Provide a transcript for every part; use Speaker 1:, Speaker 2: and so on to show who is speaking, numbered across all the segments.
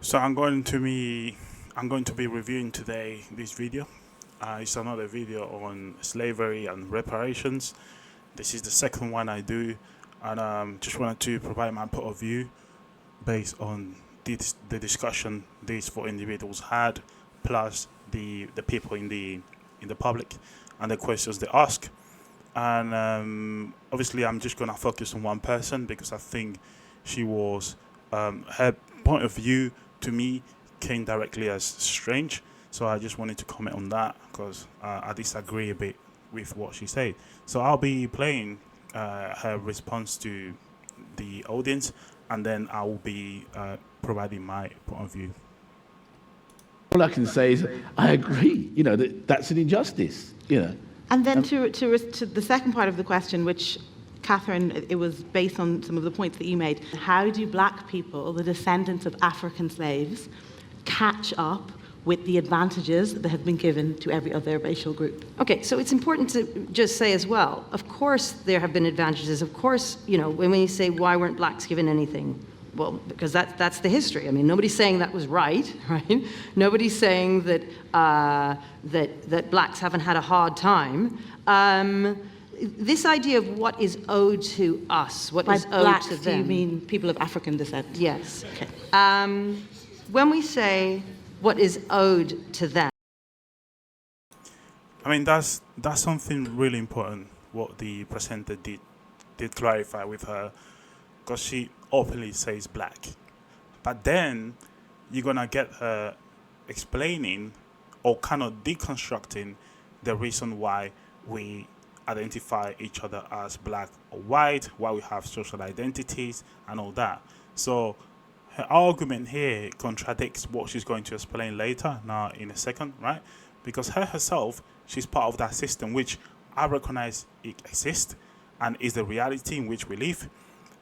Speaker 1: So I'm going to be reviewing today this video. It's another video on slavery and reparations. This is the second one I do, and just wanted to provide my point of view based on the discussion these four individuals had, plus the people in the public and the questions they ask. And obviously, I'm just gonna focus on one person because I think she was her point of view to me came directly as strange. So I just wanted to comment on that because I disagree a bit with what she said. So I'll be playing her response to the audience, and then I will be providing my point of view.
Speaker 2: All I can say is I agree. That's an injustice.
Speaker 3: And then to the second part of the question, which, Catherine, it was based on some of the points that you made. How do black people, the descendants of African slaves, catch up with the advantages that have been given to every other racial group?
Speaker 4: Okay, so it's important to just say as well, of course there have been advantages. Of course, when you say why weren't blacks given anything, well, because that's the history. I mean, nobody's saying that was right? Nobody's saying that that blacks haven't had a hard time. This idea of what is owed to us, what is owed
Speaker 3: blacks,
Speaker 4: to them.
Speaker 3: do you mean people of African descent?
Speaker 4: Yes.
Speaker 3: Okay.
Speaker 4: When we say what is owed to them.
Speaker 1: I mean, that's something really important. What the presenter did clarify with her, because she openly says black, but then you're gonna get her explaining or kind of deconstructing the reason why we identify each other as black or white, why we have social identities and all that. So her argument here contradicts what she's going to explain later, now in a second, right? Because her herself, she's part of that system, which I recognize it exists and is the reality in which we live.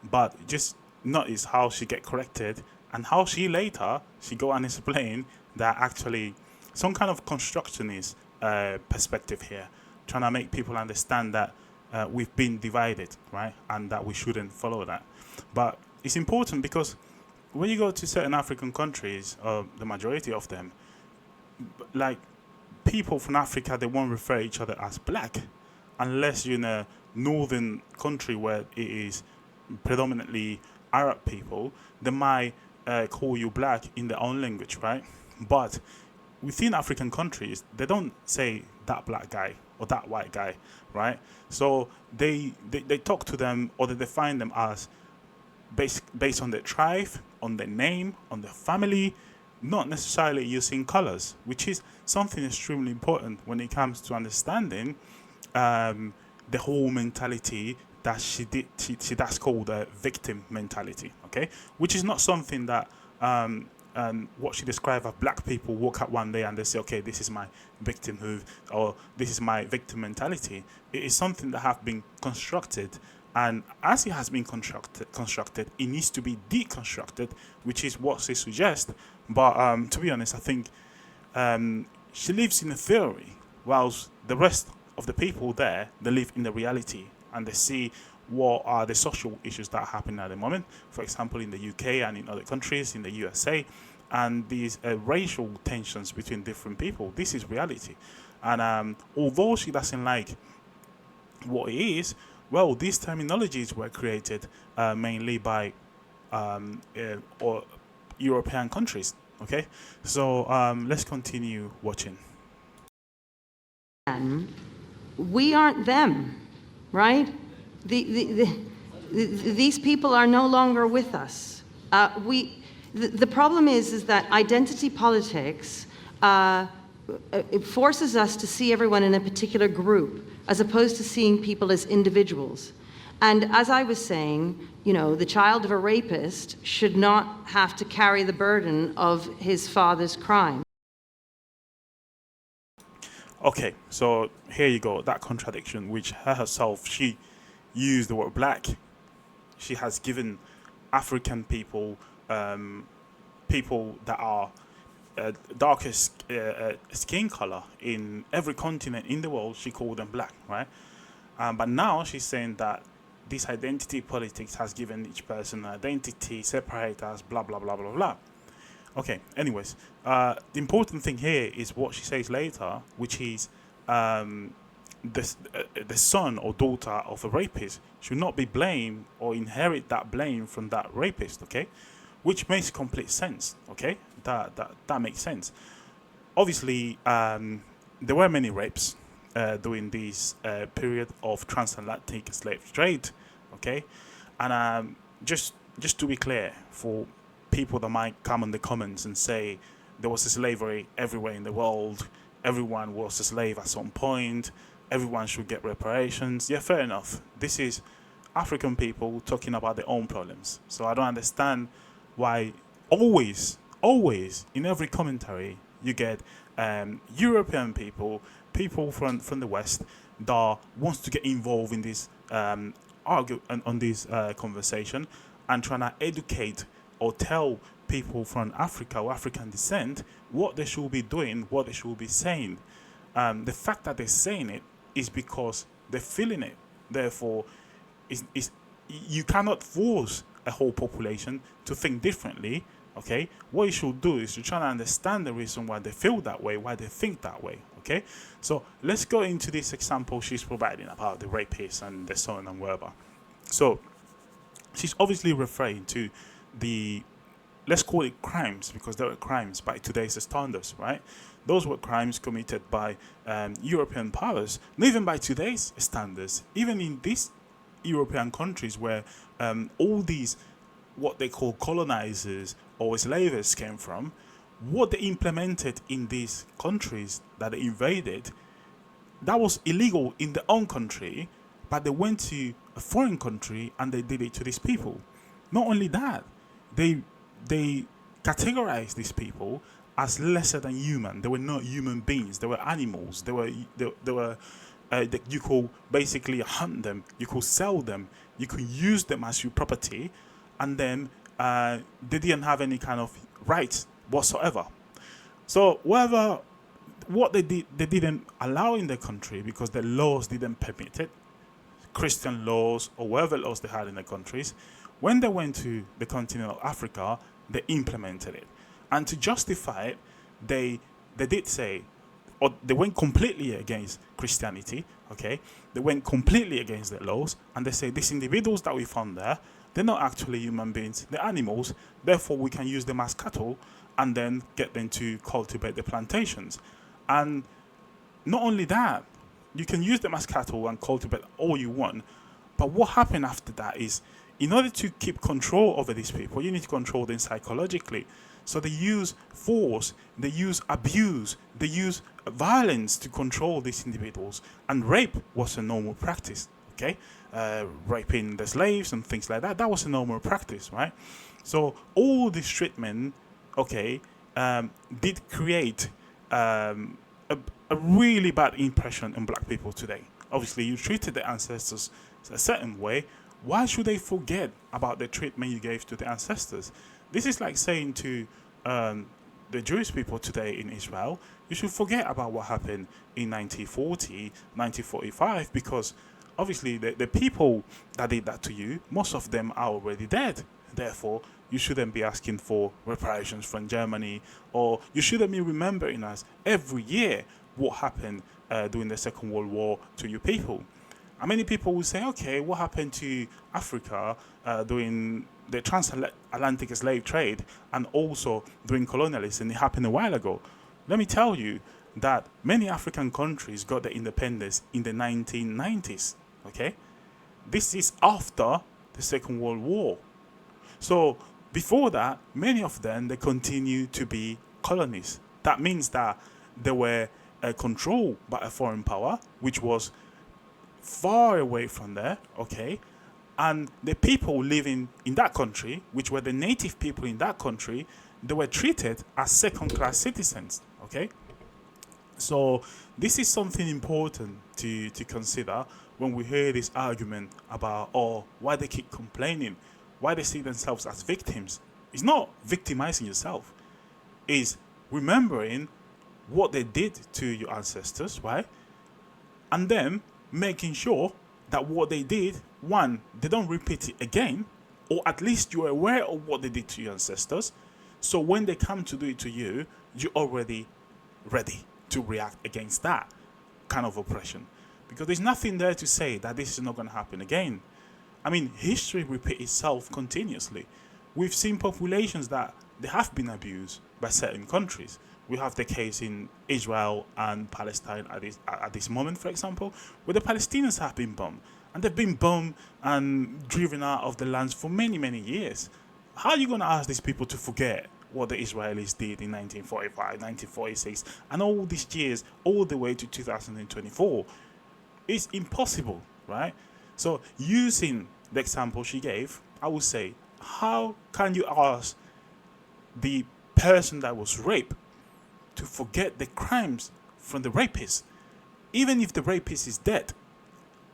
Speaker 1: But just notice how she get corrected and how she later, she go and explain that actually some kind of constructionist perspective here, trying to make people understand that we've been divided, right? And that we shouldn't follow that. But it's important because when you go to certain African countries, the majority of them, like people from Africa, they won't refer each other as black unless you're in a northern country where it is predominantly Arab people. They might call you black in their own language, right? But within African countries, they don't say that black guy or that white guy, right? So they talk to them, or they define them as based on their tribe, on their name, on their family, not necessarily using colors, which is something extremely important when it comes to understanding the whole mentality that she that's called a victim mentality, okay? Which is not something that what she described as black people woke up one day and they say, okay, this is my victimhood or this is my victim mentality. It is something that have been constructed, and as it has been constructed, it needs to be deconstructed, which is what she suggests. But to be honest, I think she lives in a theory, whilst the rest of the people there, they live in the reality and they see what are the social issues that happen at the moment, for example, in the UK and in other countries, in the USA, and these racial tensions between different people. This is reality. And although she doesn't like what it is, well, these terminologies were created mainly by or European countries, okay? So let's continue watching.
Speaker 4: We aren't them, right? These people are no longer with us. The problem is that identity politics it forces us to see everyone in a particular group as opposed to seeing people as individuals. And as I was saying, the child of a rapist should not have to carry the burden of his father's crime.
Speaker 1: Okay, so here you go, that contradiction, which her herself, she used the word black. She has given African people, people that are darker skin color in every continent in the world, she called them black, right? But now she's saying that this identity politics has given each person an identity, separate us, blah, blah, blah, blah, blah. Okay, anyways, the important thing here is what she says later, which is um, the son or daughter of a rapist should not be blamed or inherit that blame from that rapist, okay? Which makes complete sense, okay? That makes sense. Obviously, there were many rapes during this period of transatlantic slave trade, okay? And just to be clear, for people that might come in the comments and say there was slavery everywhere in the world, everyone was a slave at some point, everyone should get reparations. Yeah, fair enough. This is African people talking about their own problems. So I don't understand why always in every commentary you get European people, people from the West that wants to get involved in this argue on this conversation and trying to educate or tell people from Africa or African descent what they should be doing, what they should be saying. The fact that they're saying it is because they're feeling it. Therefore, you cannot force a whole population to think differently. Okay, what you should do is to try to understand the reason why they feel that way, why they think that way. Okay, so let's go into this example she's providing about the rapist and the son and whatever. So she's obviously referring to the, let's call it crimes, because they were crimes by today's standards, right? Those were crimes committed by European powers, not even by today's standards. Even in these European countries where all these, what they call colonizers or slavers came from, what they implemented in these countries that they invaded, that was illegal in their own country, but they went to a foreign country and they did it to these people. Not only that, they categorized these people as lesser than human. They were not human beings. They were animals. You could basically hunt them. You could sell them. You could use them as your property, and then they didn't have any kind of rights whatsoever. So what they did, they didn't allow in the country because the laws didn't permit it. Christian laws or whatever laws they had in the countries. When they went to the continent of Africa, they implemented it. And to justify it, they did say, or they went completely against Christianity, okay? They went completely against the laws, and they say these individuals that we found there, they're not actually human beings, they're animals, therefore we can use them as cattle and then get them to cultivate the plantations. And not only that, you can use them as cattle and cultivate all you want, but what happened after that is, in order to keep control over these people, you need to control them psychologically. So they use force, they use abuse, they use violence to control these individuals. And rape was a normal practice, okay? Raping the slaves and things like that, that was a normal practice, right? So all this treatment, okay, did create a really bad impression on black people today. Obviously, you treated the ancestors a certain way. Why should they forget about the treatment you gave to the ancestors? This is like saying to the Jewish people today in Israel, you should forget about what happened in 1940, 1945, because obviously the people that did that to you, most of them are already dead. Therefore, you shouldn't be asking for reparations from Germany, or you shouldn't be remembering us every year what happened during the Second World War to you people. And many people will say, okay, what happened to Africa during the transatlantic slave trade and also during colonialism? It happened a while ago. Let me tell you that many African countries got their independence in the 1990s, okay? This is after the Second World War. So before that, many of them, they continue to be colonies. That means that they were controlled by a foreign power, which was far away from there, okay? And the people living in that country, which were the native people in that country, they were treated as second-class citizens, okay? So this is something important to consider when we hear this argument about, why they keep complaining, why they see themselves as victims. It's not victimizing yourself. It's remembering what they did to your ancestors, right? And then making sure that what they did, one, they don't repeat it again, or at least you're aware of what they did to your ancestors. So when they come to do it to you, you're already ready to react against that kind of oppression. Because there's nothing there to say that this is not going to happen again. I mean, history repeats itself continuously. We've seen populations that they have been abused by certain countries. We have the case in Israel and Palestine at this moment, for example, where the Palestinians have been bombed. And they've been bombed and driven out of the lands for many, many years. How are you going to ask these people to forget what the Israelis did in 1945, 1946, and all these years, all the way to 2024? It's impossible, right? So using the example she gave, I would say, how can you ask the person that was raped to forget the crimes from the rapist? Even if the rapist is dead,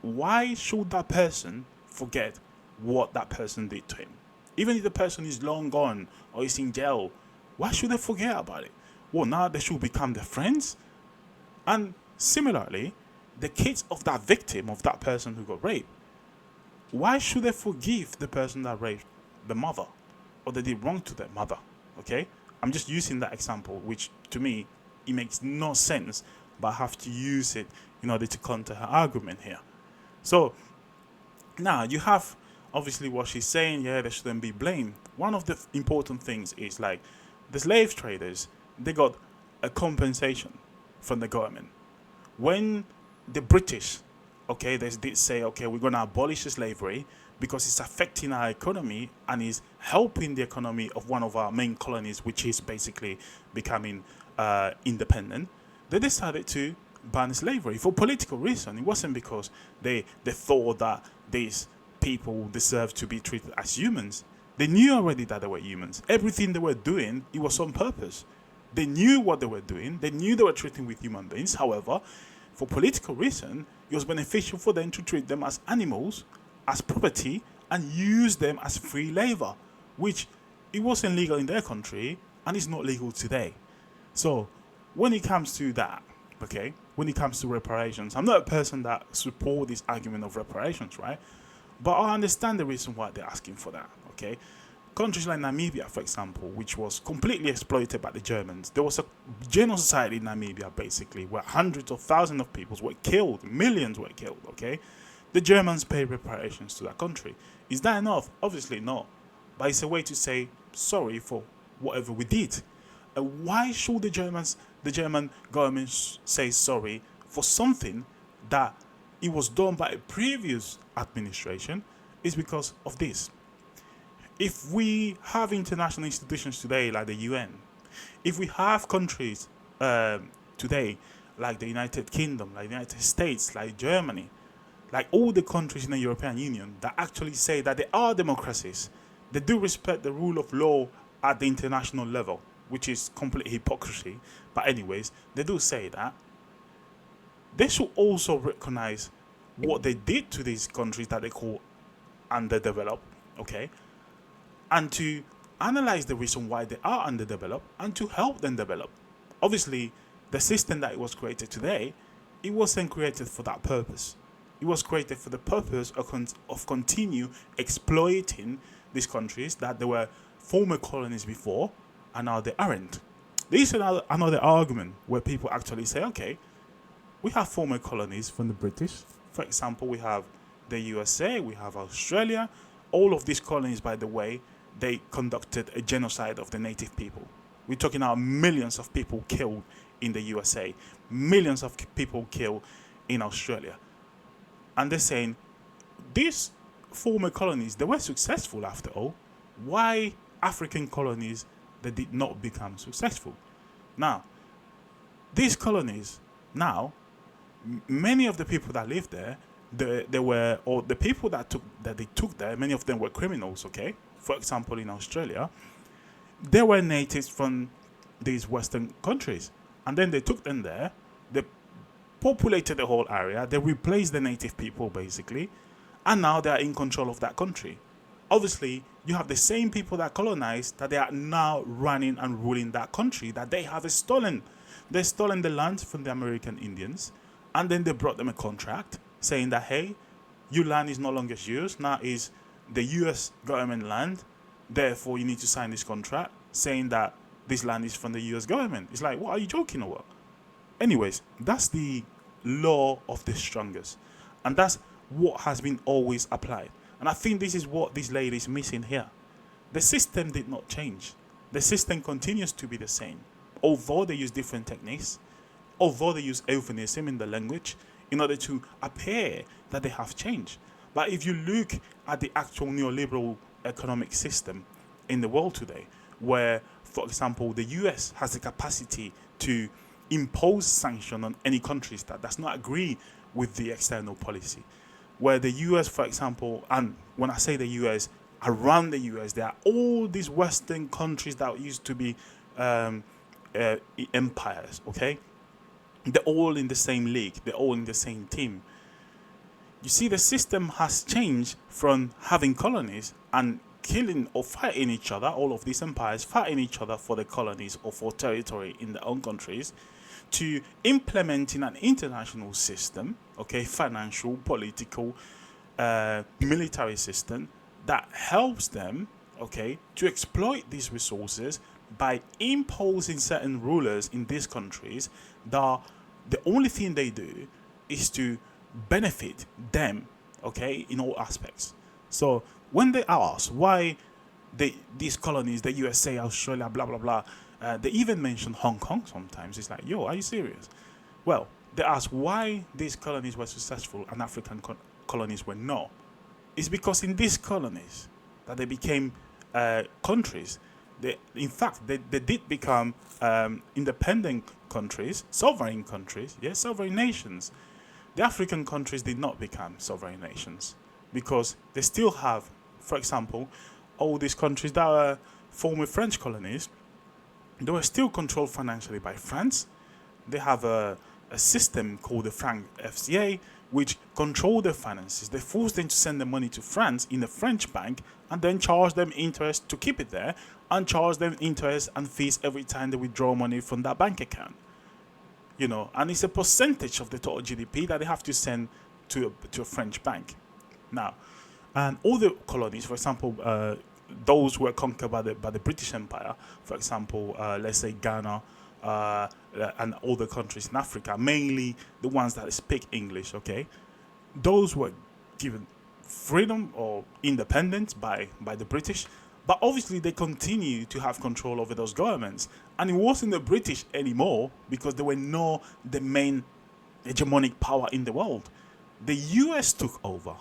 Speaker 1: why should that person forget what that person did to him? Even if the person is long gone or is in jail, why should they forget about it? Well, now they should become their friends. And similarly, the kids of that victim, of that person who got raped, why should they forgive the person that raped the mother or they did wrong to their mother? Okay? I'm just using that example, which to me, it makes no sense, but I have to use it in order to counter her argument here. So now you have obviously what she's saying, yeah, they shouldn't be blamed. One of the important things is like the slave traders, they got a compensation from the government. When the British, okay, they did say, okay, we're going to abolish slavery because it's affecting our economy and is helping the economy of one of our main colonies, which is basically becoming independent, they decided to ban slavery for political reason. It wasn't because they thought that these people deserved to be treated as humans. They knew already that they were humans. Everything they were doing, it was on purpose. They knew what they were doing. They knew they were treating with human beings. However, for political reason, it was beneficial for them to treat them as animals, as property, and use them as free labor, which it wasn't legal in their country and it's not legal today. So when it comes to that, okay, when it comes to reparations, I'm not a person that support this argument of reparations, right? But I understand the reason why they're asking for that, okay? Countries like Namibia, for example, which was completely exploited by the Germans. There was a genocide in Namibia, basically, where hundreds of thousands of people were killed, millions were killed, okay? The Germans paid reparations to that country. Is that enough? Obviously not. But it's a way to say sorry for whatever we did. Why should the German government say sorry for something that it was done by a previous administration? Is because of this. If we have international institutions today like the UN, if we have countries today like the United Kingdom, like the United States, like Germany, like all the countries in the European Union that actually say that they are democracies, they do respect the rule of law at the international level, which is complete hypocrisy. But anyways, they do say that. They should also recognize what they did to these countries that they call underdeveloped, okay? And to analyze the reason why they are underdeveloped and to help them develop. Obviously, the system that was created today, it wasn't created for that purpose. It was created for the purpose of continue exploiting these countries that they were former colonies before and now they aren't. There is another argument where people actually say, okay, we have former colonies from the British. For example, we have the USA, we have Australia. All of these colonies, by the way, they conducted a genocide of the native people. We're talking about millions of people killed in the USA, millions of people killed in Australia. And they're saying, these former colonies, they were successful after all. Why African colonies, they did not become successful? Now, these colonies, now, many of the people that lived there, they were, or the people that they took there, many of them were criminals, okay? For example, in Australia, they were natives from these Western countries. And then they took them there, they populated the whole area, they replaced the native people, basically, and now they are in control of that country. Obviously, you have the same people that colonized that they are now running and ruling that country that they have stolen. They've stolen the land from the American Indians, and then they brought them a contract saying that, hey, your land is no longer yours, now is the US government land, therefore you need to sign this contract. saying that this land is from the US government. It's like, what, are you joking or what? Anyways, that's the law of the strongest. And that's what has been always applied. And I think this is what this lady is missing here. The system did not change. The system continues to be the same. Although they use different techniques, although they use euphemism in the language in order to appear that they have changed. But if you look at the actual neoliberal economic system in the world today, where, for example, the US has the capacity to impose sanction on any countries that does not agree with the external policy, where the US, for example, and when I say the US, around the US, there are all these Western countries that used to be empires, okay? They're all in the same league, they're all in the same team. You see, the system has changed from having colonies and killing or fighting each other, all of these empires fighting each other for the colonies or for territory in their own countries, to implementing an international system, okay, financial, political, military system that helps them, okay, to exploit these resources by imposing certain rulers in these countries that the only thing they do is to benefit them, okay, in all aspects. So when they ask why these colonies, the USA, Australia, blah, blah, blah, they even mention Hong Kong sometimes. It's like, yo, are you serious? Well, they ask why these colonies were successful and African colonies were not. It's because in these colonies that they became countries. In fact, they did become independent countries, sovereign countries, yes, sovereign nations. The African countries did not become sovereign nations because they still have, for example, all these countries that were former French colonies. They were still controlled financially by France. They have a system called the Franc FCA, which control their finances. They force them to send the money to France in a French bank and then charge them interest to keep it there and charge them interest and fees every time they withdraw money from that bank account. You know, and it's a percentage of the total GDP that they have to send to a French bank. Now, and all the colonies, for example, those were conquered by the British Empire, for example, let's say Ghana, and all the countries in Africa, mainly the ones that speak English, okay? Those were given freedom or independence by the British, but obviously they continue to have control over those governments. And it wasn't the British anymore because they were not the main hegemonic power in the world. The US took over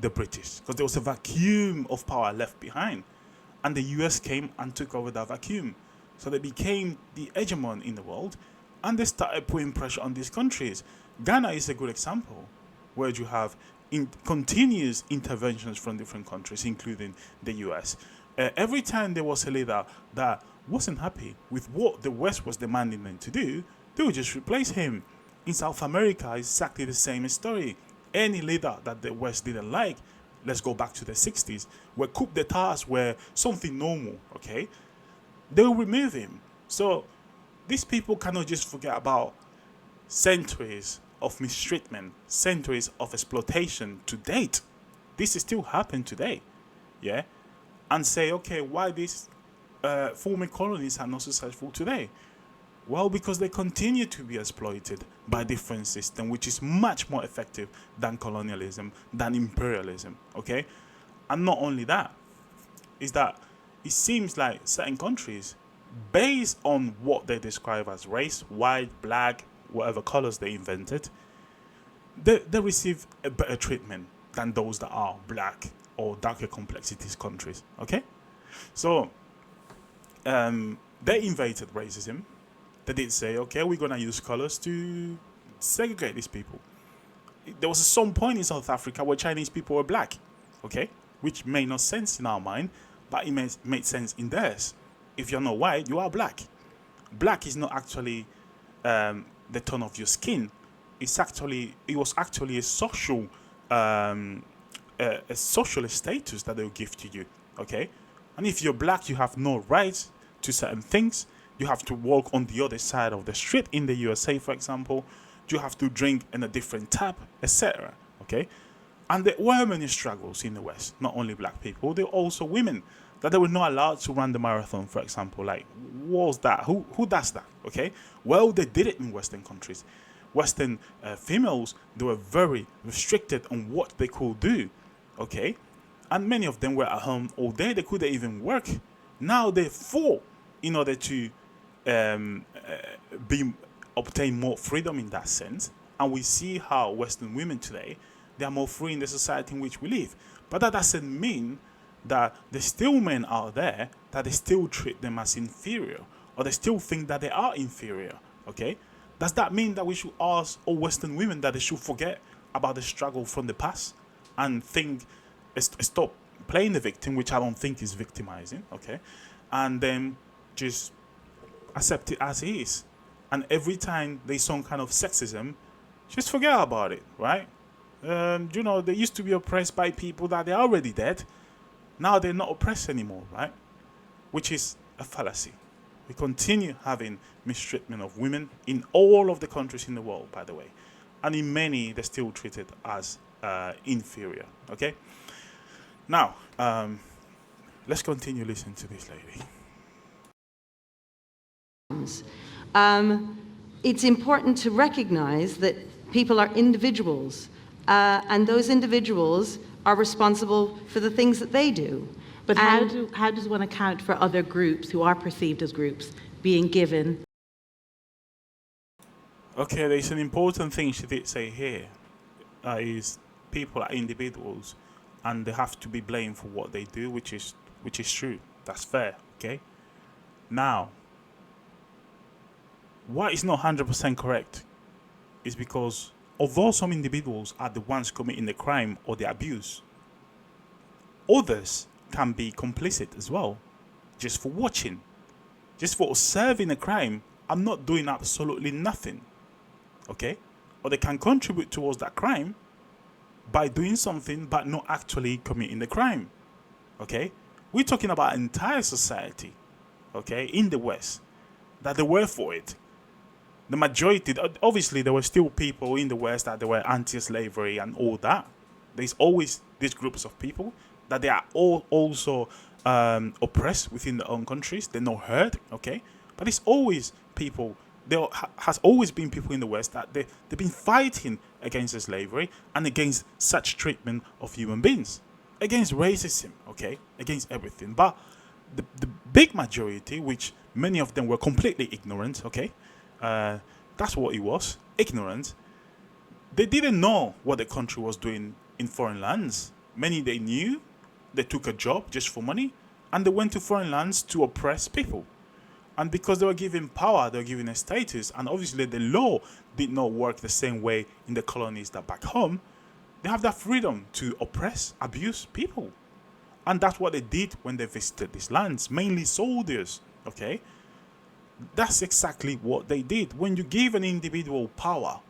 Speaker 1: the British because there was a vacuum of power left behind. And the US came and took over that vacuum. So they became the hegemon in the world and they started putting pressure on these countries. Ghana is a good example where you have continuous interventions from different countries, including the US. Every time there was a leader that wasn't happy with what the West was demanding them to do, they would just replace him. In South America, it's exactly the same story. Any leader that the West didn't like, let's go back to the 60s, where coup d'etats were something normal, okay? They will remove him. So these people cannot just forget about centuries of mistreatment, centuries of exploitation to date. This is still happening today, yeah? And say, okay, why these former colonies are not successful today? Well, because they continue to be exploited by different systems, which is much more effective than colonialism, than imperialism, okay? And not only that, is that it seems like certain countries, based on what they describe as race, white, black, whatever colors they invented, they receive a better treatment than those that are black or darker complexities countries, okay? So, they invaded racism. They did say, okay, we're going to use colors to segregate these people. There was some point in South Africa where Chinese people were black, okay? Which made no sense in our mind, but it made sense in theirs. If you're not white, you are black. Black is not actually the tone of your skin. It was actually a social status that they will give to you, okay? And if you're black, you have no rights to certain things. You have to walk on the other side of the street in the USA, for example. You have to drink in a different tap, etc. Okay? And there were many struggles in the West, not only black people, there were also women. that they were not allowed to run the marathon, for example. Like, what was that? Who does that? Okay, well, they did it in Western countries. Western females, they were very restricted on what they could do. Okay, and many of them were at home all day. They couldn't even work. Now they fought in order to obtain more freedom in that sense. And we see how Western women today, they are more free in the society in which we live. But that doesn't mean that there's still men out there that they still treat them as inferior, or they still think that they are inferior. Okay, does that mean that we should ask all Western women that they should forget about the struggle from the past and stop playing the victim, which I don't think is victimizing, okay, and then just accept it as it is? And every time there's some kind of sexism, just forget about it, right? They used to be oppressed by people that they're already dead. Now they're not oppressed anymore, right? Which is a fallacy. We continue having mistreatment of women in all of the countries in the world, by the way. And in many, they're still treated as inferior, okay? Now, let's continue listening to this lady.
Speaker 4: It's important to recognize that people are individuals, and those individuals are responsible for the things that they do.
Speaker 3: But how does one account for other groups who are perceived as groups being given?
Speaker 1: Okay, there's an important thing she did say here. Is people are individuals, and they have to be blamed for what they do, which is true. That's fair, okay? Now, what is not 100% correct is because although some individuals are the ones committing the crime or the abuse, others can be complicit as well, just for watching, just for observing a crime. I'm not doing absolutely nothing, okay? Or they can contribute towards that crime by doing something but not actually committing the crime, okay? We're talking about entire society, okay, in the West, that they were for it. The majority, obviously, there were still people in the West that they were anti-slavery and all that. There's always these groups of people that they are all also oppressed within their own countries. They're not heard, okay? But it's always people, there has always been people in the West that they've been fighting against slavery and against such treatment of human beings, against racism, okay? Against everything. But the big majority, which many of them were completely ignorant, okay? That's what it was, ignorance. They didn't know what the country was doing in foreign lands. Many they knew, they took a job just for money, and they went to foreign lands to oppress people. And because they were given power, they were given a status, and obviously the law did not work the same way in the colonies that back home, they have that freedom to oppress, abuse people. And that's what they did when they visited these lands, mainly soldiers, okay? That's exactly what they did. When you give an individual power,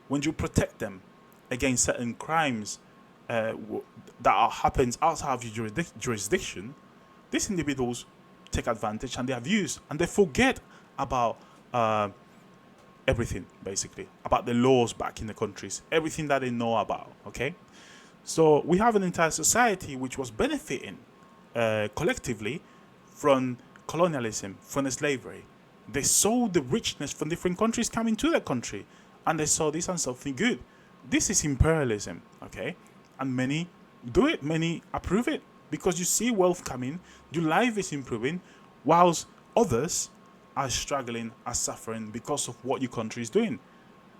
Speaker 1: when you protect them against certain crimes that happens outside of your jurisdiction, these individuals take advantage and they abuse and they forget about everything, basically, about the laws back in the countries, everything that they know about, okay? So we have an entire society which was benefiting collectively from colonialism, from slavery. They saw the richness from different countries coming to their country, and they saw this as something good. This is imperialism, okay? And many do it, many approve it, because you see wealth coming, your life is improving, whilst others are struggling, are suffering because of what your country is doing.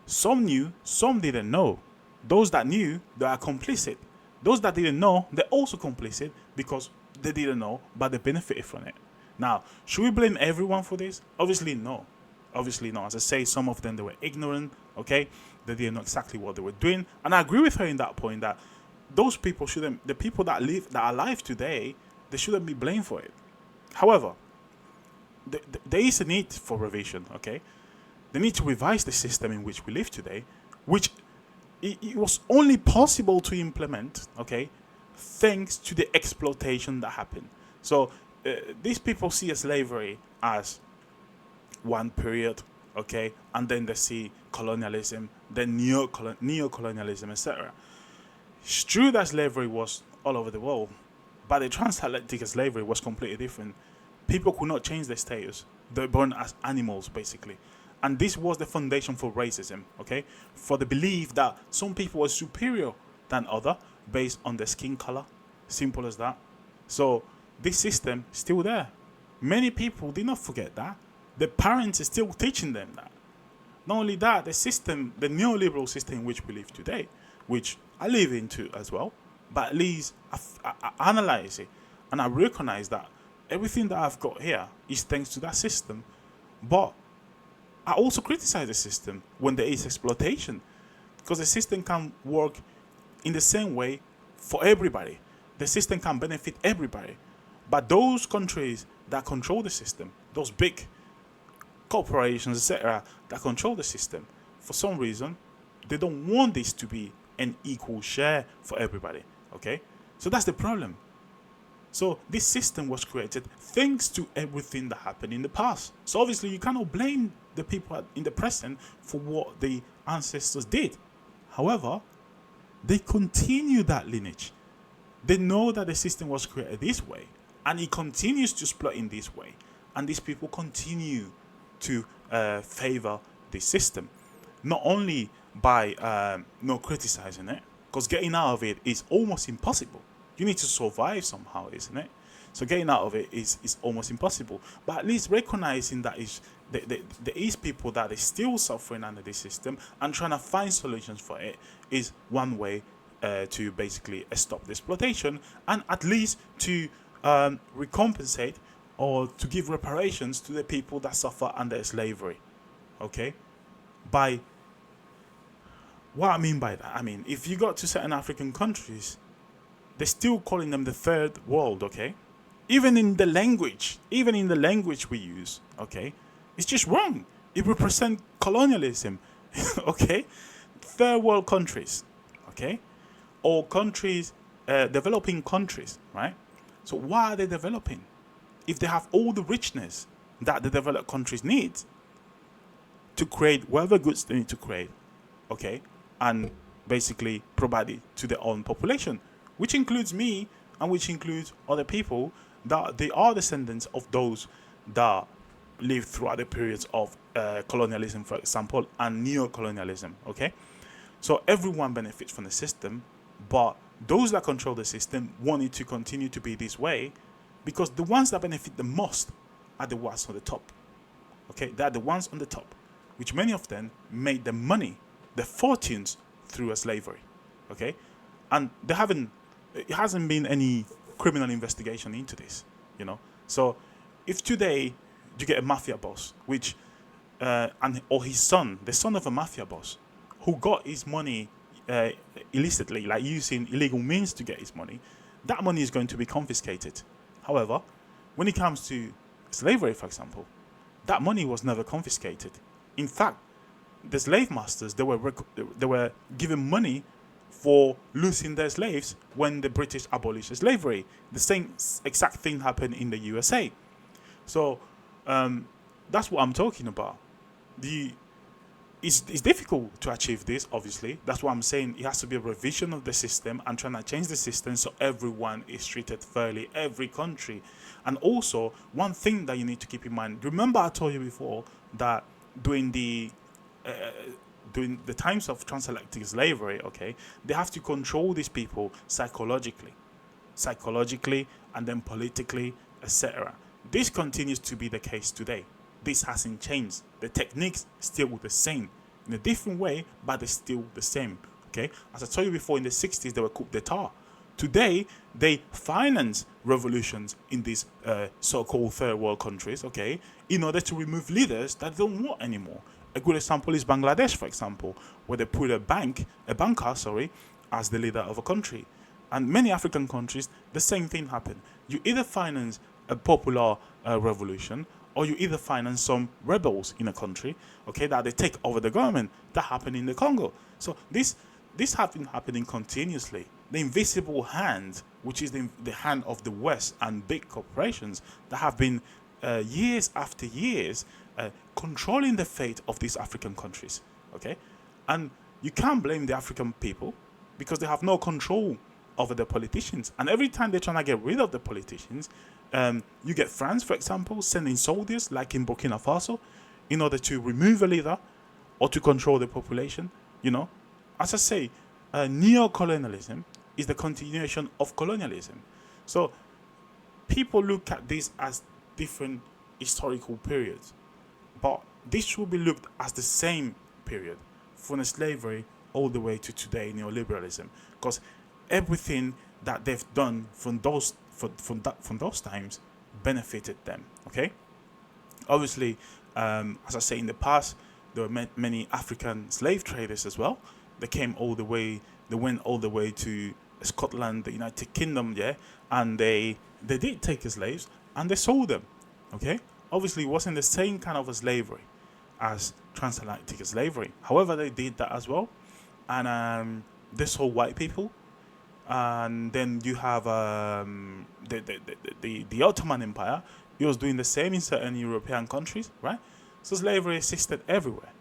Speaker 1: Some knew, some didn't know. Those that knew, they are complicit. Those that didn't know, they're also complicit because they didn't know, but they benefited from it. Now, should we blame everyone for this? Obviously, no. Obviously, no. As I say, some of them, they were ignorant, okay? They didn't know exactly what they were doing. And I agree with her in that point that those people shouldn't, the people that are alive today, they shouldn't be blamed for it. However, there is a need for revision, okay? They need to revise the system in which we live today, which it was only possible to implement, okay, thanks to the exploitation that happened. So these people see slavery as one period, okay, and then they see colonialism, then neo-colonialism, etc. It's true that slavery was all over the world, But the transatlantic slavery was completely different. People could not change their status. They were born as animals, basically. And this was the foundation for racism, okay? For the belief that some people were superior than other based on their skin color. Simple as that. So this system is still there. Many people did not forget that. The parents are still teaching them that. Not only that, the system, the neoliberal system in which we live today, which I live into as well, but at least I analyze it and I recognize that everything that I've got here is thanks to that system. But I also criticize the system when there is exploitation, because the system can work in the same way for everybody. The system can benefit everybody. But those countries that control the system, those big corporations, etc., that control the system, for some reason, they don't want this to be an equal share for everybody. Okay? So that's the problem. So this system was created thanks to everything that happened in the past. So obviously you cannot blame the people in the present for what the ancestors did. However, they continue that lineage. They know that the system was created this way, and it continues to split in this way. And these people continue to favor this system, not only by not criticizing it, because getting out of it is almost impossible. You need to survive somehow, isn't it? So getting out of it is almost impossible. But at least recognizing that there is people that are still suffering under this system and trying to find solutions for it is one way to basically stop the exploitation, and at least to recompensate or to give reparations to the people that suffer under slavery. Okay? By what I mean by that, I mean, if you go to certain African countries, they're still calling them the third world, okay? Even in the language we use, okay? It's just wrong. It represents colonialism, okay? Third world countries, okay? Or countries, developing countries, right? So why are they developing? If they have all the richness that the developed countries need to create whatever goods they need to create, okay? And basically provide it to their own population, which includes me and which includes other people that they are descendants of those that lived throughout the periods of colonialism, for example, and neo-colonialism, okay? So everyone benefits from the system, but those that control the system want it to continue to be this way because the ones that benefit the most are the ones on the top, okay? They're the ones on the top, which many of them made the money, the fortunes through slavery, okay? And it hasn't been any criminal investigation into this, you know. So if today you get a mafia boss, which or his son, the son of a mafia boss, who got his money illicitly, like using illegal means to get his money, that money is going to be confiscated. However, when it comes to slavery, for example, that money was never confiscated. In fact, the slave masters, they were given money for losing their slaves when the British abolished slavery. The same exact thing happened in the USA. So that's what I'm talking about. It's difficult to achieve this, obviously. That's why I'm saying it has to be a revision of the system and trying to change the system so everyone is treated fairly, every country. And also, one thing that you need to keep in mind, remember I told you before that during the times of transatlantic slavery, okay, they have to control these people psychologically, and then politically, etc. This continues to be the case today. This hasn't changed. The techniques still the same, in a different way, but they're still the same. Okay, as I told you before, in the 60s they were coup d'etat. Today they finance revolutions in these so-called third world countries, okay, in order to remove leaders that they don't want anymore. A good example is Bangladesh, for example, where they put a banker, as the leader of a country. And many African countries, the same thing happened. You either finance a popular revolution, or you either finance some rebels in a country, okay, that they take over the government. That happened in the Congo. So this has been happening continuously. The invisible hand, which is the hand of the West and big corporations that have been years after years controlling the fate of these African countries, okay? And you can't blame the African people because they have no control over the politicians. And every time they're trying to get rid of the politicians, you get France, for example, sending soldiers, like in Burkina Faso, in order to remove a leader or to control the population. You know, as I say, neo-colonialism is the continuation of colonialism. So people look at this as different historical periods, but this should be looked as the same period, from the slavery all the way to today, neoliberalism, because everything that they've done from those times benefited them. Okay, obviously, as I say, in the past there were many African slave traders as well. They came all the way. They went all the way to Scotland, the United Kingdom, yeah, and they did take slaves and they sold them. Okay, obviously, it wasn't the same kind of a slavery as transatlantic slavery. However, they did that as well, and they sold white people. And then you have the Ottoman Empire. It was doing the same in certain European countries, right? So slavery existed everywhere.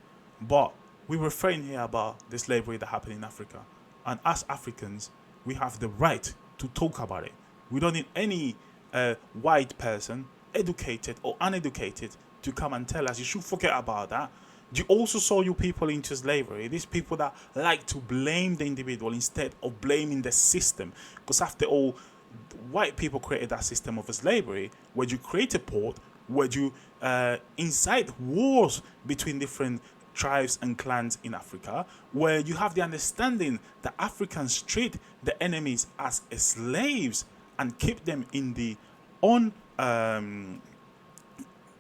Speaker 1: But we refrain here about the slavery that happened in Africa. And as Africans, we have the right to talk about it. We don't need any white person, educated or uneducated, to come and tell us you should forget about that. You also saw you people into slavery. These people that like to blame the individual instead of blaming the system. Because after all, white people created that system of slavery where you create a port, where you incite wars between different tribes and clans in Africa, where you have the understanding that Africans treat the enemies as slaves and keep them in the own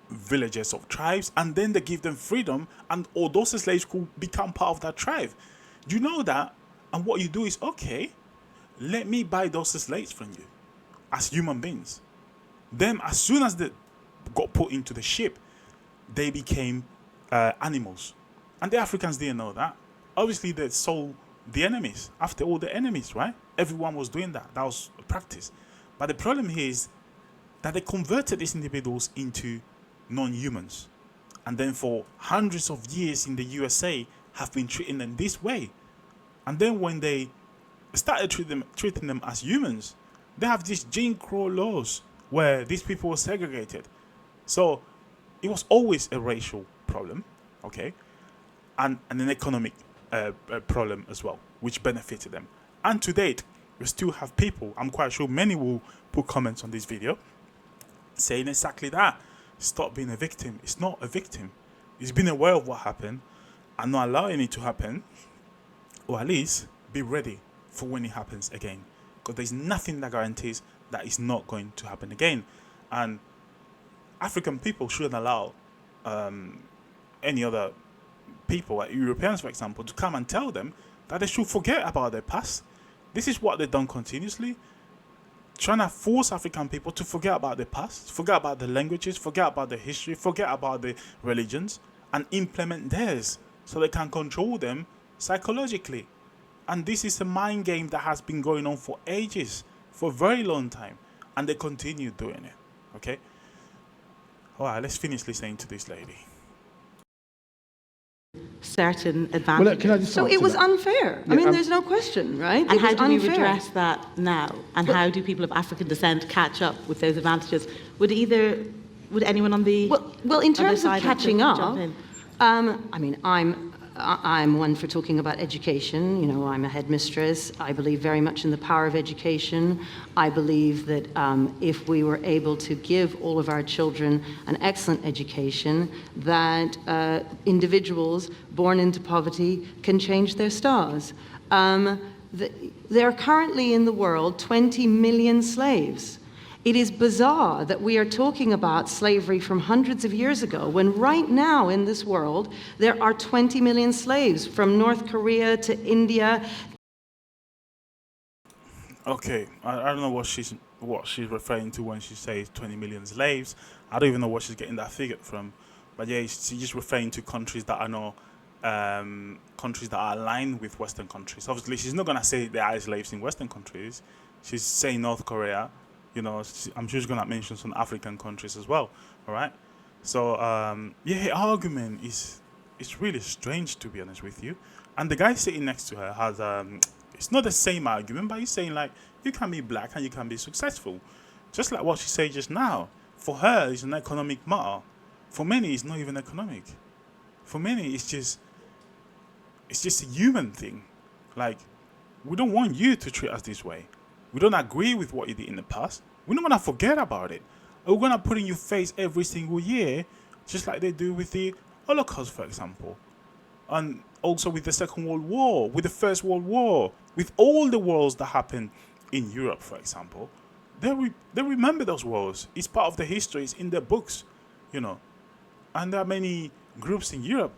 Speaker 1: villages of tribes, and then they give them freedom, and all those slaves could become part of that tribe. You know that, and what you do is, okay, let me buy those slaves from you as human beings. Then as soon as they got put into the ship, they became animals. And the Africans didn't know that. Obviously, they sold the enemies. After all, the enemies, right? Everyone was doing that. That was a practice. But the problem here is that they converted these individuals into non-humans, and then for hundreds of years in the USA have been treating them this way. And then when they started treating them as humans, they have these Jim Crow laws where these people were segregated. So it was always a racial problem, okay, and an economic problem as well, which benefited them. And to date, we still have people, I'm quite sure many will put comments on this video, saying exactly that. Stop being a victim. It's not a victim. It's been aware of what happened and not allowing it to happen, or at least be ready for when it happens again. Because there's nothing that guarantees that it's not going to happen again. And African people shouldn't allow any other people, like Europeans, for example, to come and tell them that they should forget about their past. This is what they've done continuously. Trying to force African people to forget about the past, forget about the languages, forget about the history, forget about the religions, and implement theirs so they can control them psychologically. And this is a mind game that has been going on for ages, for a very long time, and they continue doing it. Okay? All right, let's finish listening to this lady.
Speaker 3: Certain
Speaker 2: Well,
Speaker 3: advantages.
Speaker 2: can I just
Speaker 4: So
Speaker 2: answer
Speaker 4: it was
Speaker 2: that?
Speaker 4: unfair. I mean, there's no question, right?
Speaker 3: And
Speaker 4: It
Speaker 3: how
Speaker 4: was
Speaker 3: do we
Speaker 4: unfair.
Speaker 3: redress that now? And how do people of African descent catch up with those advantages? Would anyone on the
Speaker 4: Well, in
Speaker 3: other
Speaker 4: terms of
Speaker 3: side like to
Speaker 4: catching up,
Speaker 3: jump in?
Speaker 4: I mean, I'm one for talking about education. You know, I'm a headmistress. I believe very much in the power of education. I believe that if we were able to give all of our children an excellent education, that individuals born into poverty can change their stars. There are currently in the world 20 million slaves. It is bizarre that we are talking about slavery from hundreds of years ago, when right now in this world, there are 20 million slaves from North Korea to India.
Speaker 1: Okay, I don't know what she's referring to when she says 20 million slaves. I don't even know where she's getting that figure from. But yeah, she's just referring to countries that are not countries that are aligned with Western countries. Obviously, she's not gonna say there are slaves in Western countries. She's saying North Korea. You know, I'm sure she's gonna mention some African countries as well. All right. So yeah, her argument is really strange, to be honest with you. And the guy sitting next to her has It's not the same argument, but he's saying like you can be black and you can be successful. Just like what she said just now. For her, it's an economic matter. For many, it's not even economic. For many, it's just a human thing. Like, we don't want you to treat us this way. We don't agree with what you did in the past. We're not gonna forget about it. We're gonna put in your face every single year, just like they do with the Holocaust, for example. And also with the Second World War, with the First World War, with all the wars that happened in Europe, for example. They remember those wars. It's part of the history. It's in their books, you know. And there are many groups in Europe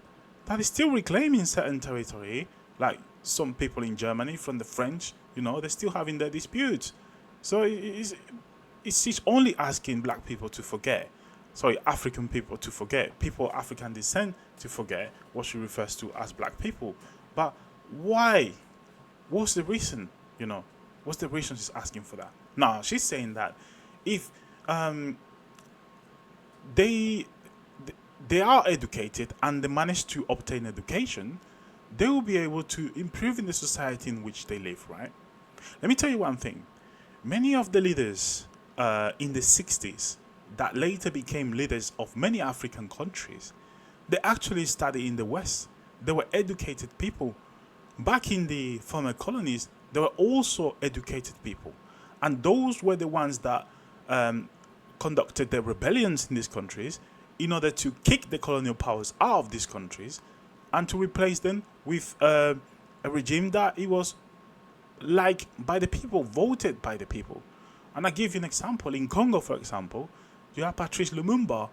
Speaker 1: that is still reclaiming certain territory, like some people in Germany from the French, you know, they're still having their disputes. So it's only asking black people to forget, sorry, African people to forget, people of African descent to forget what she refers to as black people. But why? What's the reason, you know? What's the reason she's asking for that? Now, she's saying that if they are educated and they manage to obtain education, they will be able to improve in the society in which they live, right? Let me tell you one thing. Many of the leaders in the 60s that later became leaders of many African countries, they actually studied in the West. They were educated people. Back in the former colonies, they were also educated people. And those were the ones that conducted the rebellions in these countries in order to kick the colonial powers out of these countries and to replace them with a regime that it was like by the people, voted by the people. And I give you an example. In Congo, for example, you have Patrice Lumumba,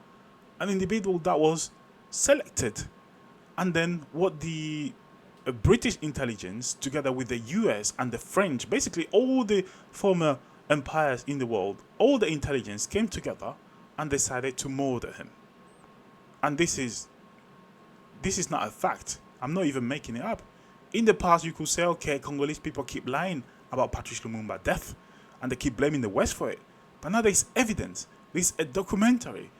Speaker 1: an individual that was selected. And then what the British intelligence, together with the US and the French, basically all the former empires in the world, all the intelligence came together and decided to murder him. And this is not a fact. I'm not even making it up. In the past, you could say, okay, Congolese people keep lying about Patrice Lumumba's death, and they keep blaming the West for it. But now there's evidence. There's a documentary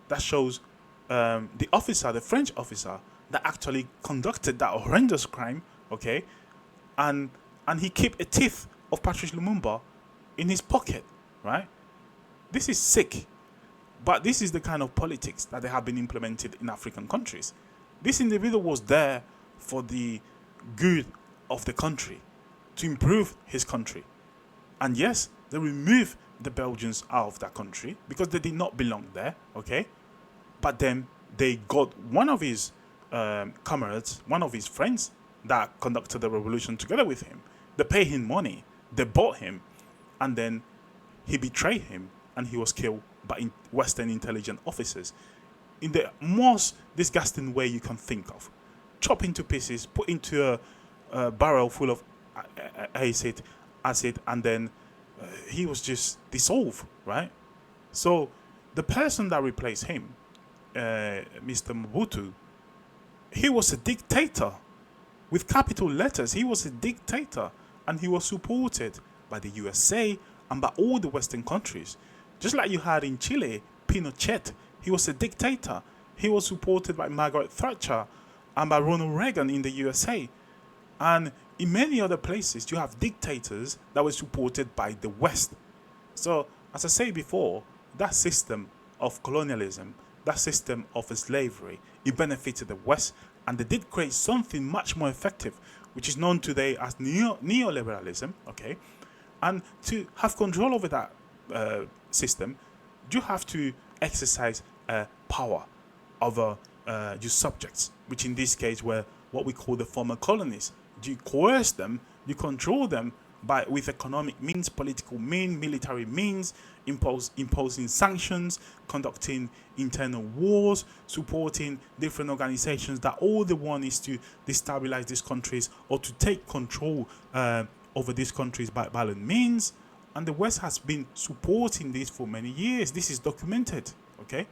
Speaker 1: that shows the officer, the French officer, that actually conducted that horrendous crime, okay? And he kept a teeth of Patrice Lumumba in his pocket, right? This is sick. But this is the kind of politics that they have been implemented in African countries. This individual was there for the good of the country, to improve his country. And yes, they removed the Belgians out of that country because they did not belong there, okay? But then they got one of his comrades, one of his friends that conducted the revolution together with him. They paid him money, they bought him, and then he betrayed him and he was killed by Western intelligence officers in the most disgusting way you can think of. Chopped into pieces, put into a barrel full of acid, and then he was just dissolved, right? So the person that replaced him, Mr. Mobutu, he was a dictator with capital letters. He was a dictator, and he was supported by the USA and by all the Western countries. Just like you had in Chile, Pinochet, he was a dictator. He was supported by Margaret Thatcher and by Ronald Reagan in the USA. And in many other places, you have dictators that were supported by the West. So, as I said before, that system of colonialism, that system of slavery, it benefited the West, and they did create something much more effective, which is known today as neoliberalism, okay? And to have control over that system, you have to exercise power over your subjects, which in this case were what we call the former colonies. You coerce them, you control them with economic means, political means, military means, imposing sanctions, conducting internal wars, supporting different organizations that all they want is to destabilize these countries or to take control over these countries by violent means. And the West has been supporting this for many years. This is documented, okay?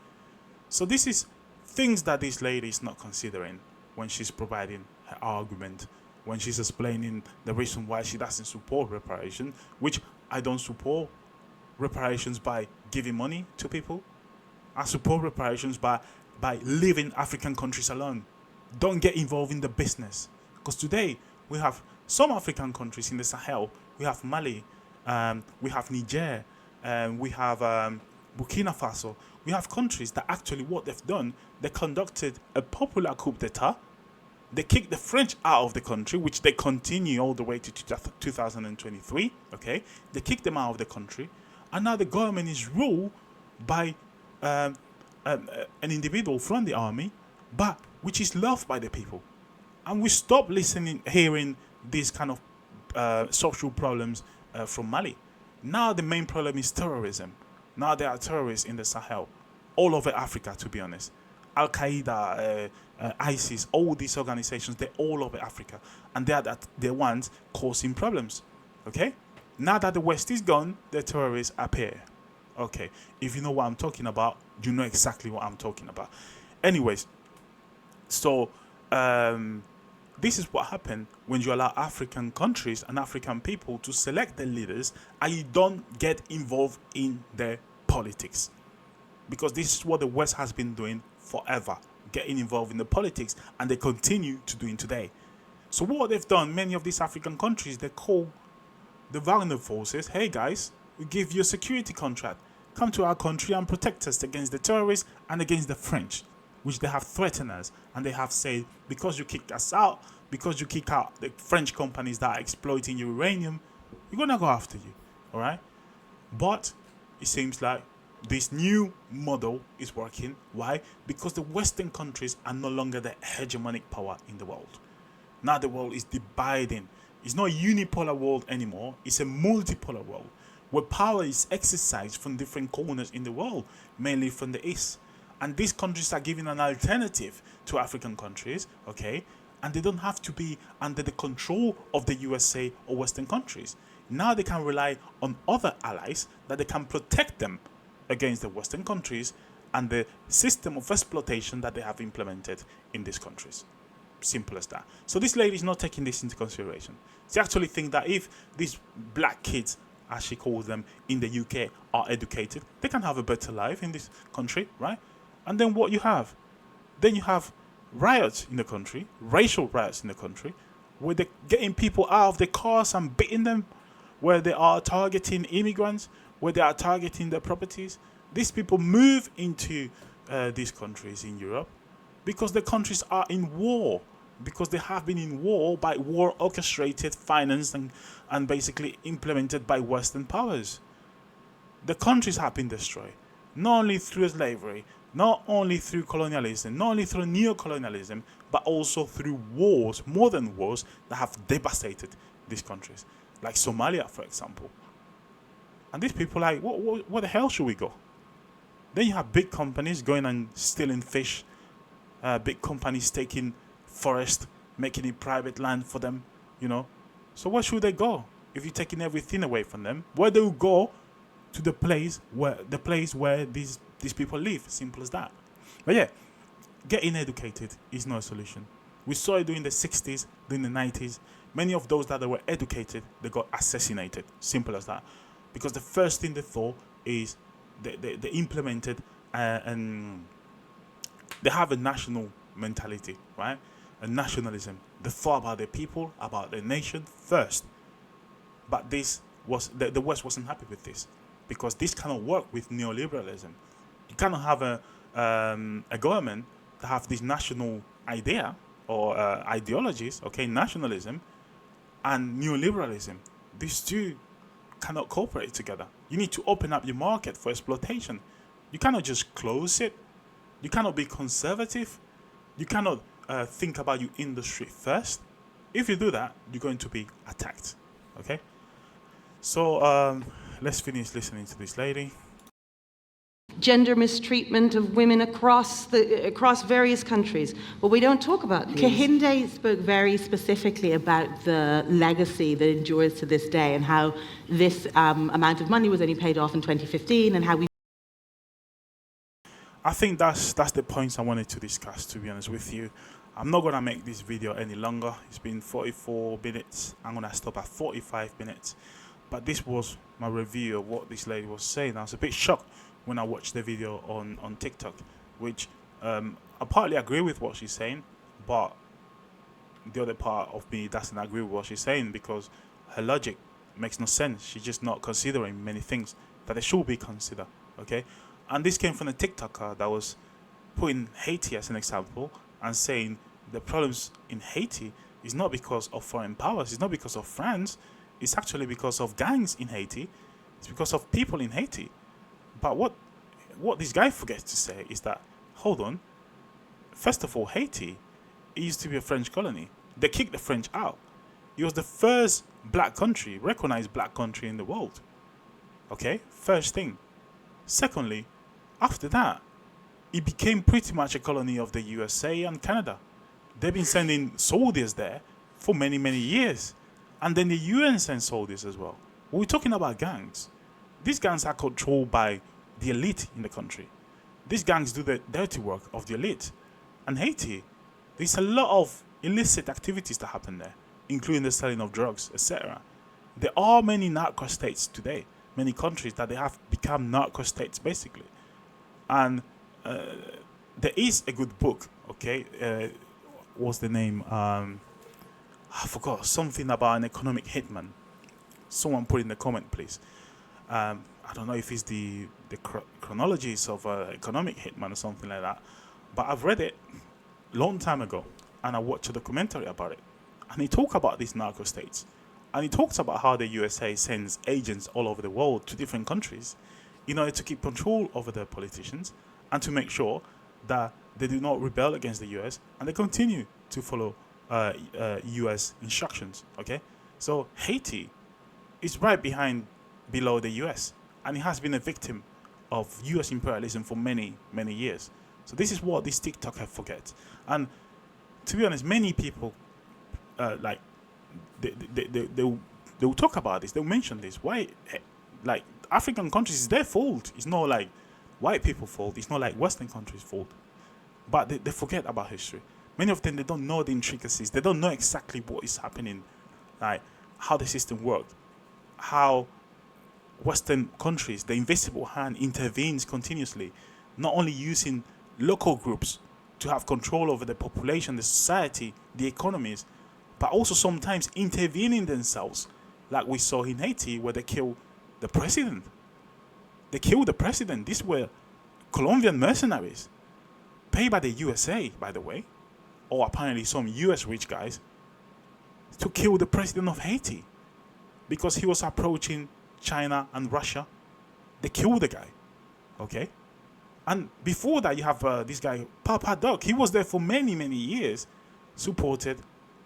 Speaker 1: So this is things that this lady is not considering when she's providing her argument, when she's explaining the reason why she doesn't support reparation, which I don't support reparations by giving money to people. I support reparations by leaving African countries alone. Don't get involved in the business. Because today we have Some African countries in the Sahel, we have Mali, we have Niger, we have Burkina Faso. We have countries that actually what they've done, they conducted a popular coup d'etat. They kicked the French out of the country, which they continue all the way to 2023. Okay, they kicked them out of the country, and now the government is ruled by an individual from the army, but which is loved by the people. And we stop hearing these kind of social problems from Mali. Now the main problem is terrorism. Now there are terrorists in the Sahel, all over Africa, to be honest. Al Qaeda, ISIS, all these organizations, they're all over Africa, and they are the ones causing problems. Okay? Now that the West is gone, the terrorists appear. Okay, if you know what I'm talking about, you know exactly what I'm talking about. Anyways, so this is what happened when you allow African countries and African people to select their leaders and you don't get involved in their politics. Because this is what the West has been doing forever, getting involved in the politics, and they continue to do it today. So what they've done, many of these African countries, they call the Wagner forces, hey guys, we give you a security contract. Come to our country and protect us against the terrorists and against the French, which they have threatened us. And they have said, because you kick us out, because you kick out the French companies that are exploiting uranium, we're going to go after you. All right? But it seems like this new model is working. Why? Because the Western countries are no longer the hegemonic power in the world. Now the world is dividing. It's not a unipolar world anymore. It's a multipolar world where power is exercised from different corners in the world, mainly from the East. And these countries are giving an alternative to African countries, okay? And they don't have to be under the control of the USA or Western countries. Now they can rely on other allies that they can protect them against the Western countries and the system of exploitation that they have implemented in these countries. Simple as that. So this lady is not taking this into consideration. She actually thinks that if these black kids, as she calls them, in the UK are educated, they can have a better life in this country, right? And then what you have? Then you have riots in the country, racial riots in the country, where they're getting people out of their cars and beating them, where they are targeting immigrants, where they are targeting their properties. These people move into these countries in Europe because the countries are in war, because they have been in war by war orchestrated, financed, and basically implemented by Western powers. The countries have been destroyed, not only through slavery, not only through colonialism, not only through neo-colonialism, but also through wars, modern wars that have devastated these countries, like Somalia, for example. And these people are like, what the hell should we go? Then you have big companies going and stealing fish, big companies taking forest, making it private land for them, you know. So where should they go if you're taking everything away from them? Where they will go to the place where these people live. Simple as that. But yeah, getting educated is not a solution. We saw it during the 60s, during the 90s. Many of those that were educated, they got assassinated. Simple as that. Because the first thing they thought is they implemented and they have a national mentality, right? A nationalism. They thought about their people, about their nation first. But this was the West wasn't happy with this, because this cannot work with neoliberalism. You cannot have a government that have this national idea or ideologies, okay, nationalism and neoliberalism. These two cannot cooperate together. You need to open up your market for exploitation. You cannot just close it. You cannot be conservative. You cannot think about your industry first. If you do that, you're going to be attacked. Okay? So let's finish listening to this lady.
Speaker 4: Gender mistreatment of women across various countries. Well, we don't talk about these.
Speaker 3: Kehinde spoke very specifically about the legacy that endures to this day and how this amount of money was only paid off in 2015 and how we...
Speaker 1: I think that's the points I wanted to discuss, to be honest with you. I'm not going to make this video any longer. It's been 44 minutes. I'm going to stop at 45 minutes. But this was my review of what this lady was saying. I was a bit shocked when I watched the video on TikTok, which I partly agree with what she's saying, but the other part of me doesn't agree with what she's saying because her logic makes no sense. She's just not considering many things that they should be considered. Okay, and this came from a TikToker that was putting Haiti as an example and saying the problems in Haiti is not because of foreign powers, it's not because of France, it's actually because of gangs in Haiti, it's because of people in Haiti. But what this guy forgets to say is that, hold on, first of all, Haiti, it used to be a French colony. They kicked the French out. It was the first black country, recognized black country in the world. Okay, first thing. Secondly, after that, it became pretty much a colony of the USA and Canada. They've been sending soldiers there for many, many years. And then the UN sends soldiers as well. We're talking about gangs. These gangs are controlled by the elite in the country. These gangs do the dirty work of the elite. And Haiti, there's a lot of illicit activities that happen there, including the selling of drugs, etc. There are many narco states today, many countries that they have become narco states basically. And there is a good book, okay? What's the name? I forgot, something about an economic hitman. Someone put in the comment, please. I don't know if it's the chronologies of economic hitman or something like that, but I've read it long time ago, and I watched a documentary about it, and he talked about these narco states, and he talks about how the USA sends agents all over the world to different countries in order to keep control over their politicians and to make sure that they do not rebel against the US and they continue to follow US instructions. Okay, so Haiti is right below the US, and it has been a victim of US imperialism for many, many years. So this is what this TikToker forgets. And to be honest, many people like they will talk about this. They'll mention this. Why, like African countries, it's their fault. It's not like white people's fault. It's not like Western countries' fault. But they forget about history. Many of them, they don't know the intricacies. They don't know exactly what is happening, like how the system works, how Western countries, the invisible hand intervenes continuously, not only using local groups to have control over the population, the society, the economies, but also sometimes intervening themselves, like we saw in Haiti, where they killed the president. They killed the president. These were Colombian mercenaries, paid by the USA, by the way, or apparently some US rich guys, to kill the president of Haiti because he was approaching China and Russia. They killed the guy, okay? And before that, you have this guy, Papa Doc. He was there for many, many years, supported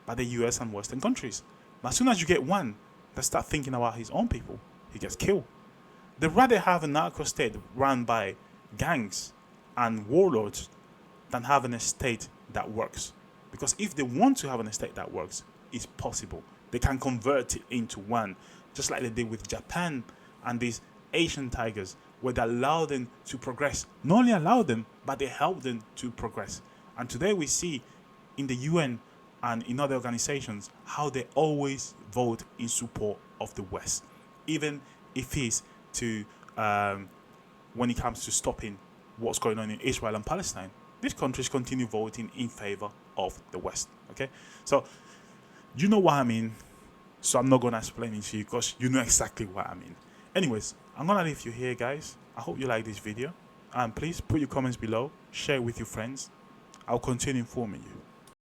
Speaker 1: by the US and Western countries. But as soon as you get one that starts thinking about his own people, he gets killed. They'd rather have a narco state run by gangs and warlords than having a state that works. Because if they want to have an state that works, it's possible. They can convert it into one, just like they did with Japan and these Asian tigers, where they allow them to progress. Not only allow them, but they help them to progress. And today we see in the UN and in other organizations how they always vote in support of the West, even if it's to when it comes to stopping what's going on in Israel and Palestine. These countries continue voting in favor of the West. Okay, so you know what I mean. So I'm not gonna explain it to you because you know exactly what I mean. Anyways, I'm gonna leave you here, guys. I hope you like this video, and please put your comments below, share it with your friends. I'll continue informing you.